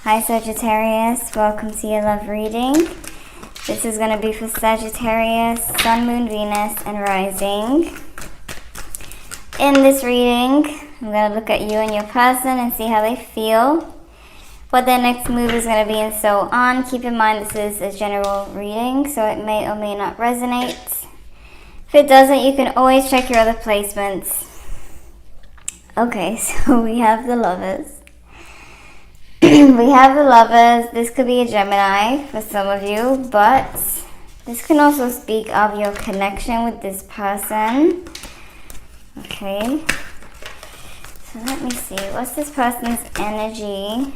Hi Sagittarius, welcome to your love reading. This is going to be for Sagittarius, Sun, Moon, Venus, and Rising. In this reading, I'm going to look at you and your person and see how they feel, what their next move is going to be, and so on. Keep in mind this is a general reading, so it may or may not resonate. If it doesn't, you can always check your other placements. Okay, so we have the Lovers. We have the Lovers. This could be a Gemini for some of you, but this can also speak of your connection with this person. Okay, so let me see. What's this person's energy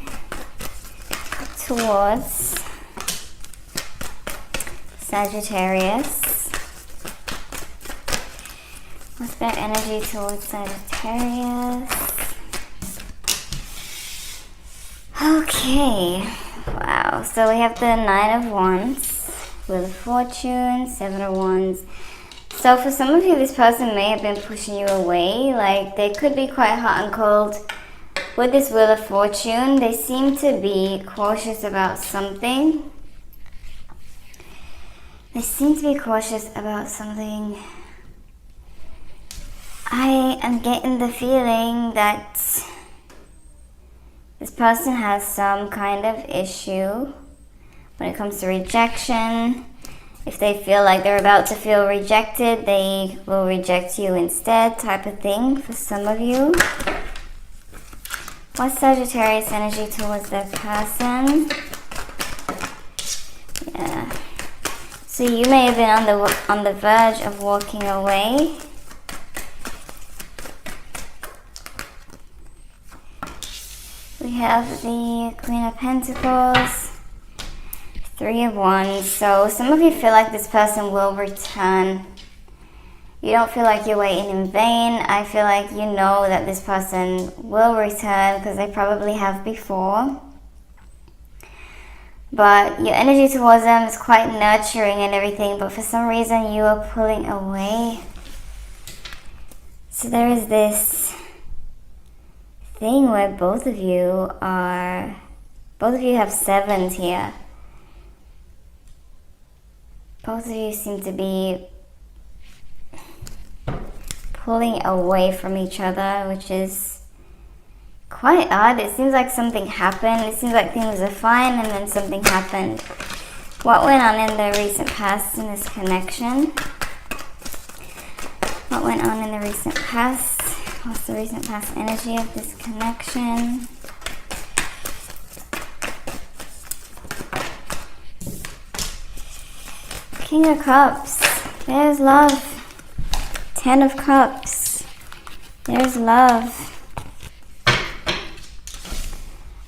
towards Sagittarius? What's their energy towards Sagittarius? Okay, wow, so we have the Nine of Wands, Wheel of Fortune, Seven of Wands. So for some of you, this person may have been pushing you away, like they could be quite hot and cold. With this Wheel of Fortune, they seem to be cautious about something. They seem to be cautious about something. I am getting the feeling that this person has some kind of issue when it comes to rejection. If they feel like they're about to feel rejected, they will reject you instead, type of thing for some of you. What's Sagittarius energy towards their person? Yeah. So you may have been on the verge of walking away. We have the Queen of Pentacles, Three of Wands. So some of you feel like this person will return. You don't feel like you're waiting in vain. I feel like you know that this person will return because they probably have before. But your energy towards them is quite nurturing and everything, but for some reason you are pulling away. So there is this thing where both of you have sevens here. Both of you seem to be pulling away from each other, which is quite odd. It seems like something happened. It seems like things are fine and then something happened. What went on in the recent past in this connection? What went on in the recent past? What's the recent past energy of this connection? King of Cups. There's love. Ten of Cups. There's love.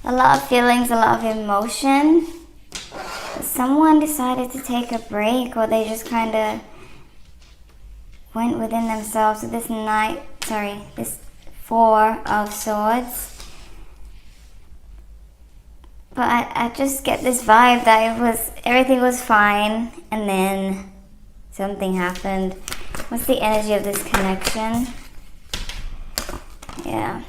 A lot of feelings, a lot of emotion. Someone decided to take a break, or they just kind of went within themselves. So this this Four of Swords. But I just get this vibe that everything was fine and then something happened. What's the energy of this connection? Yeah.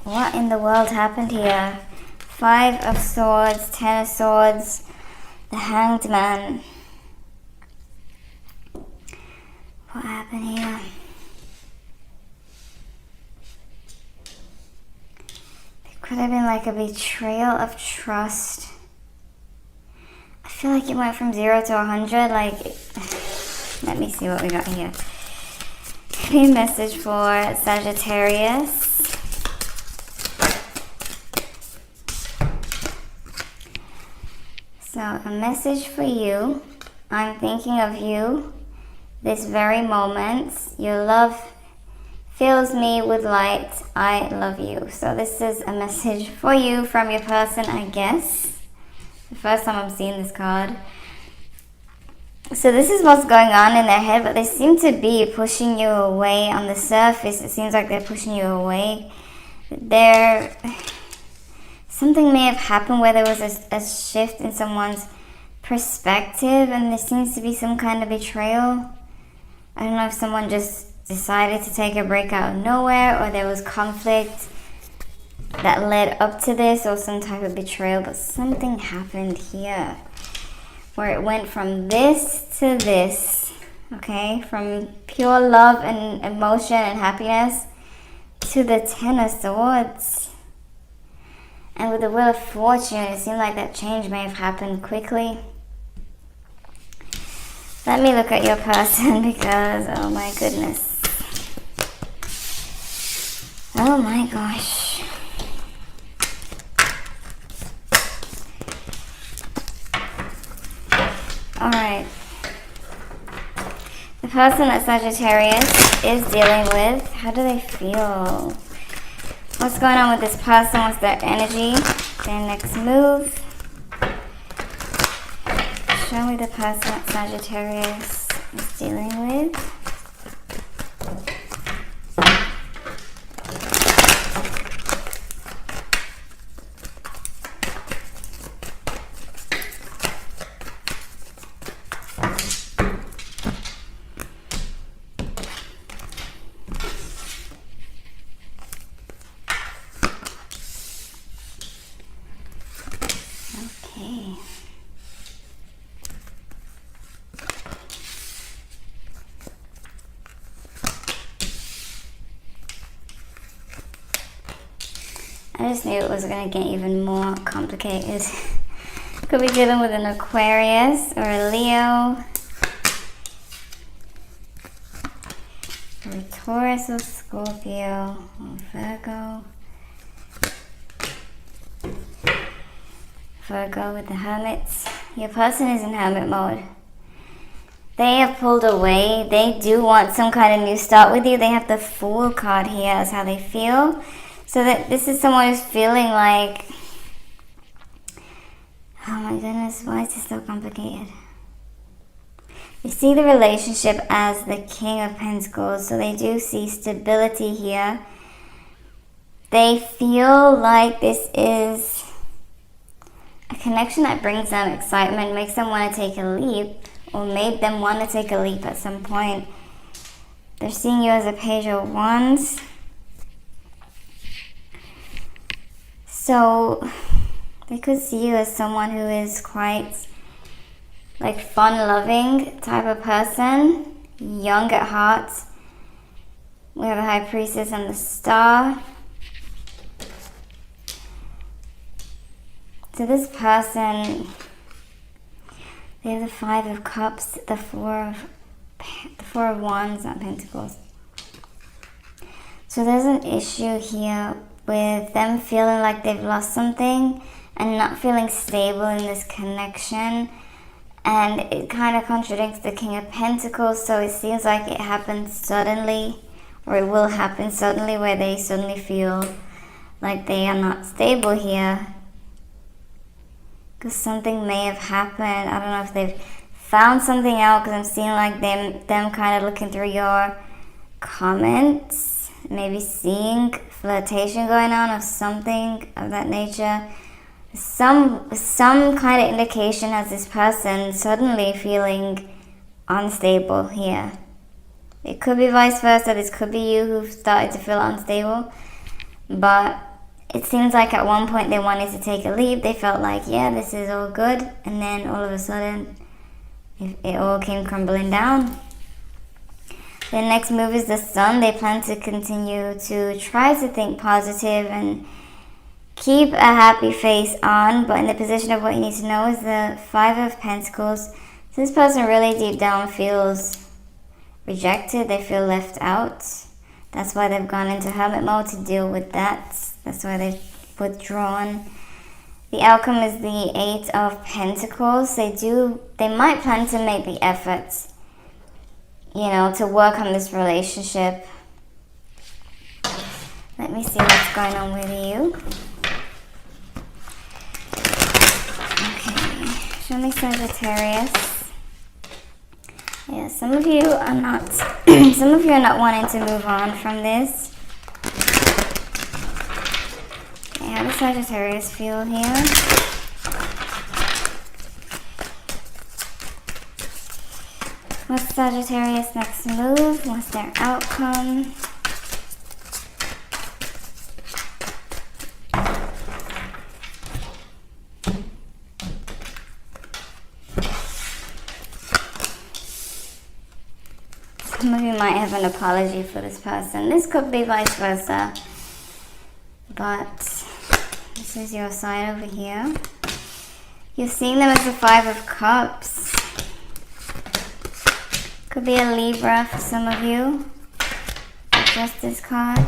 What in the world happened here? Five of Swords, Ten of Swords, the Hanged Man. What happened here? Could have been like a betrayal of trust. I feel like it went from 0 to 100. Like, let me see what we got here. Maybe a message for Sagittarius. So, a message for you. I'm thinking of you this very moment. Your love fills me with light. I love you. So this is a message for you from your person, I guess. The first time I'm seeing this card. So this is what's going on in their head, but they seem to be pushing you away on the surface. It seems like they're pushing you away. Something may have happened where there was a shift in someone's perspective, and there seems to be some kind of betrayal. I don't know if someone just decided to take a break out of nowhere, or there was conflict. that led up to this, or some type of betrayal, but something happened here where it went from this to this, okay? From pure love and emotion and happiness to the Ten of Swords. And with the Wheel of Fortune, it seemed like that change may have happened quickly. Let me look at your person because, oh my goodness. Oh my gosh. Alright. The person that Sagittarius is dealing with, how do they feel? What's going on with this person? What's their energy? Their next move? Show me the person that Sagittarius is dealing with. Okay. I just knew it was going to get even more complicated. Could be dealing with an Aquarius or a Leo, or a Taurus or Scorpio or Virgo. Virgo with the Hermits. Your person is in Hermit mode. They have pulled away. They do want some kind of new start with you. They have the Fool card here as how they feel. So that this is someone who's feeling like, oh my goodness, why is this so complicated? You see the relationship as the King of Pentacles, so they do see stability here. They feel like this is a connection that brings them excitement, makes them want to take a leap, or made them want to take a leap at some point. They're seeing you as a Page of Wands. So they could see you as someone who is quite like fun-loving type of person, young at heart. We have a High Priestess and the Star. So this person, they have the Five of Cups, the Four of Wands, not Pentacles. So there's an issue here with them feeling like they've lost something and not feeling stable in this connection. And it kind of contradicts the King of Pentacles, so it seems like it happened suddenly, or it will happen suddenly, where they suddenly feel like they are not stable here. Because something may have happened. I don't know if they've found something out, because I'm seeing like them kind of looking through your comments, maybe seeing flirtation going on or something of that nature. Some kind of indication has this person suddenly feeling unstable here. It could be vice versa. This could be you who started to feel unstable. But it seems like at one point they wanted to take a leap. They felt like, yeah, this is all good. And then all of a sudden, it all came crumbling down. The next move is the Sun. They plan to continue to try to think positive and keep a happy face on, but in the position of what you need to know is the Five of Pentacles. So this person really deep down feels rejected. They feel left out. That's why they've gone into Hermit mode, to deal with that. That's why they've withdrawn. The outcome is the Eight of Pentacles. They might plan to make the effort, to work on this relationship. Let me see what's going on with you. Okay, show me Sagittarius. Yeah, some of you are not wanting to move on from this. Okay, how does Sagittarius feel here? What's Sagittarius' next move? What's their outcome? Some of you might have an apology for this person. This could be vice versa. But this is your side over here. You're seeing them as the Five of Cups. Could be a Libra for some of you. Justice card.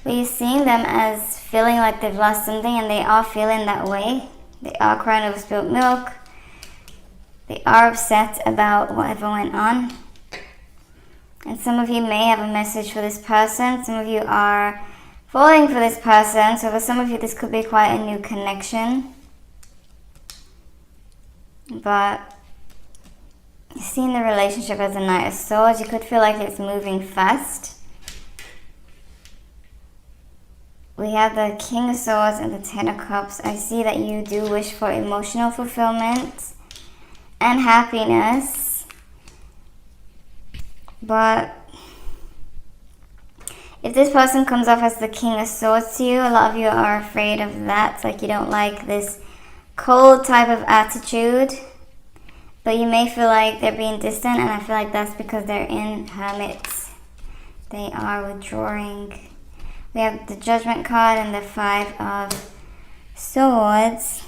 But you're seeing them as feeling like they've lost something, and they are feeling that way. They are crying over spilled milk. They are upset about whatever went on. And some of you may have a message for this person. Some of you are falling for this person. So for some of you, this could be quite a new connection. But you're seeing the relationship as a Knight of Swords. You could feel like it's moving fast. We have the King of Swords and the Ten of Cups. I see that you do wish for emotional fulfillment and happiness. But if this person comes off as the King of Swords to you, a lot of you are afraid of that. It's like you don't like this cold type of attitude. But you may feel like they're being distant, and I feel like that's because they're in hermits. They are withdrawing. We have the Judgment card and the Five of Swords.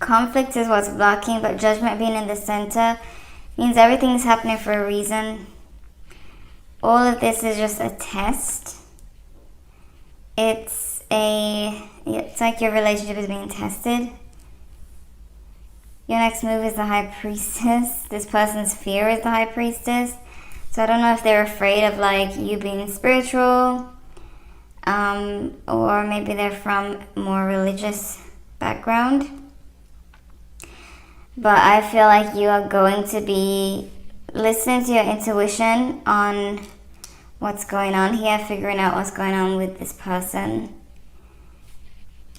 Conflict is what's blocking, but Judgment being in the center means everything's happening for a reason. All of this is just a test. It's like your relationship is being tested. Your next move is the High Priestess. This person's fear is the High Priestess. So I don't know if they're afraid of like you being spiritual. Or maybe they're from a more religious background. But I feel like you are going to be listening to your intuition on what's going on here, figuring out what's going on with this person.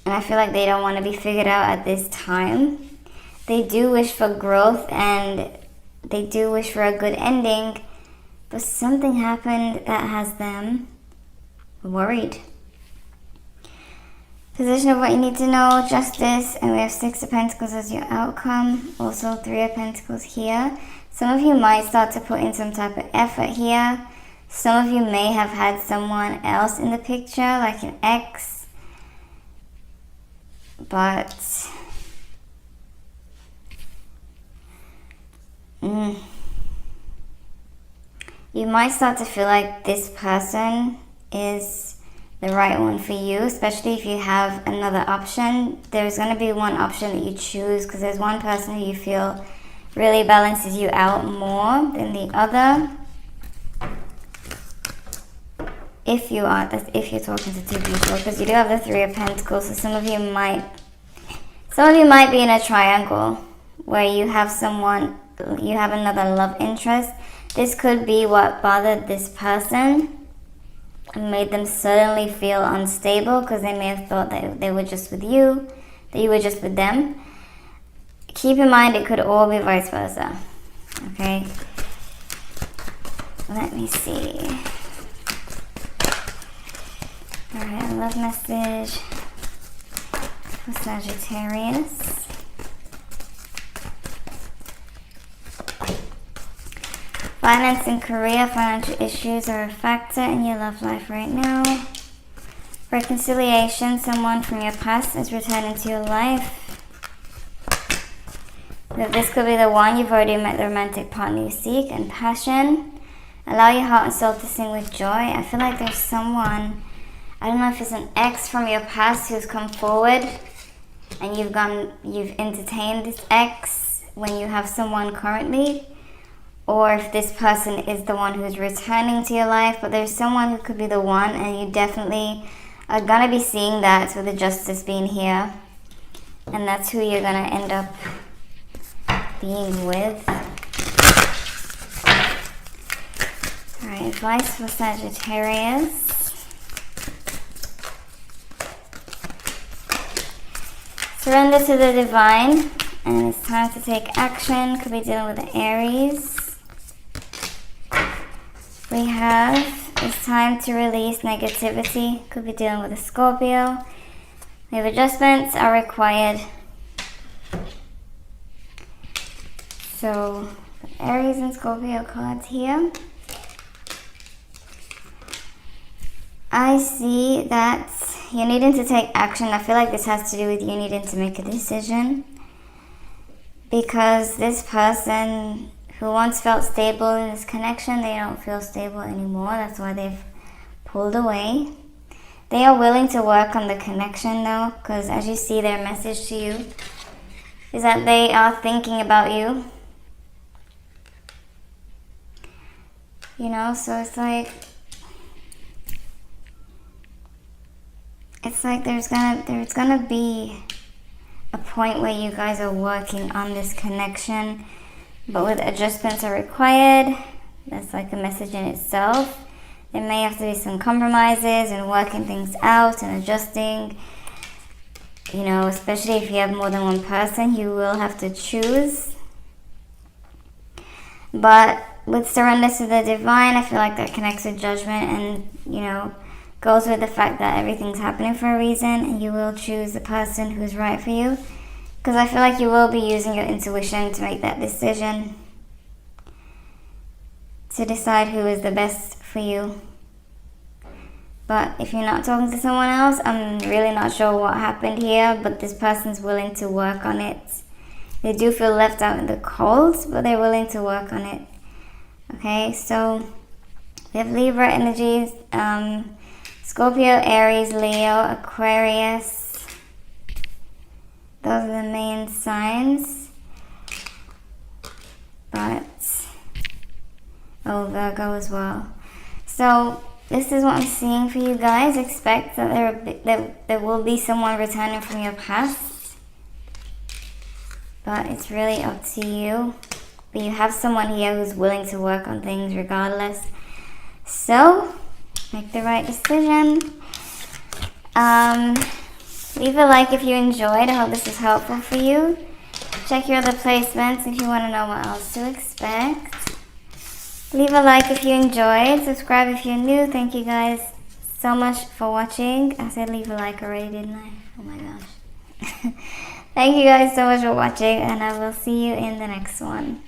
And I feel like they don't want to be figured out at this time. They do wish for growth and they do wish for a good ending, but something happened that has them worried. Position of what you need to know, Justice, and we have Six of Pentacles as your outcome. Also Three of Pentacles here. Some of you might start to put in some type of effort here. Some of you may have had someone else in the picture, like an ex. But you might start to feel like this person is the right one for you, especially if you have another option. There's going to be one option that you choose because there's one person who you feel really balances you out more than the other. If you're talking to two people, because you do have the Three of Pentacles, so some of you might be in a triangle where you have another love interest. This could be what bothered this person and made them suddenly feel unstable because they may have thought that they were just with you, that you were just with them. Keep in mind it could all be vice versa. Okay? Let me see. Alright, a love message for Sagittarius. Finance and career, financial issues are a factor in your love life right now. Reconciliation, someone from your past is returning to your life. This could be the one. You've already met the romantic partner you seek. And passion, allow your heart and soul to sing with joy. I feel like there's someone, I don't know if it's an ex from your past who's come forward and you've entertained this ex when you have someone currently. Or if this person is the one who's returning to your life, but there's someone who could be the one, and you definitely are going to be seeing that with the Justice being here. And that's who you're going to end up being with. Alright, advice for Sagittarius. Surrender to the divine, and it's time to take action. Could be dealing with the Aries. We have, it's time to release negativity. Could be dealing with a Scorpio. We have adjustments are required. So Aries and Scorpio cards here. I see that you're needing to take action. I feel like this has to do with you needing to make a decision, because this person who once felt stable in this connection, they don't feel stable anymore. That's why they've pulled away. They are willing to work on the connection though, because as you see, their message to you is that they are thinking about you. You know, so it's like there's gonna be a point where you guys are working on this connection, but with adjustments are required. That's like a message in itself. There may have to be some compromises and working things out and adjusting. You know, especially if you have more than one person, you will have to choose. But with surrender to the divine, I feel like that connects with judgment and, you know, goes with the fact that everything's happening for a reason, and you will choose the person who's right for you. Because I feel like you will be using your intuition to make that decision, to decide who is the best for you. But if you're not talking to someone else, I'm really not sure what happened here, but this person's willing to work on it. They do feel left out in the cold, but they're willing to work on it. Okay, so we have Libra energies, Scorpio, Aries, Leo, Aquarius. Those are the main signs. But, Virgo as well. So this is what I'm seeing for you guys. Expect that there will be someone returning from your past. But it's really up to you. But you have someone here who's willing to work on things regardless. So, make the right decision. Leave a like if you enjoyed. I hope this is helpful for you. Check your other placements if you want to know what else to expect. Leave a like if you enjoyed. Subscribe if you're new. Thank you guys so much for watching. I said leave a like already, didn't I? Oh my gosh. Thank you guys so much for watching, and I will see you in the next one.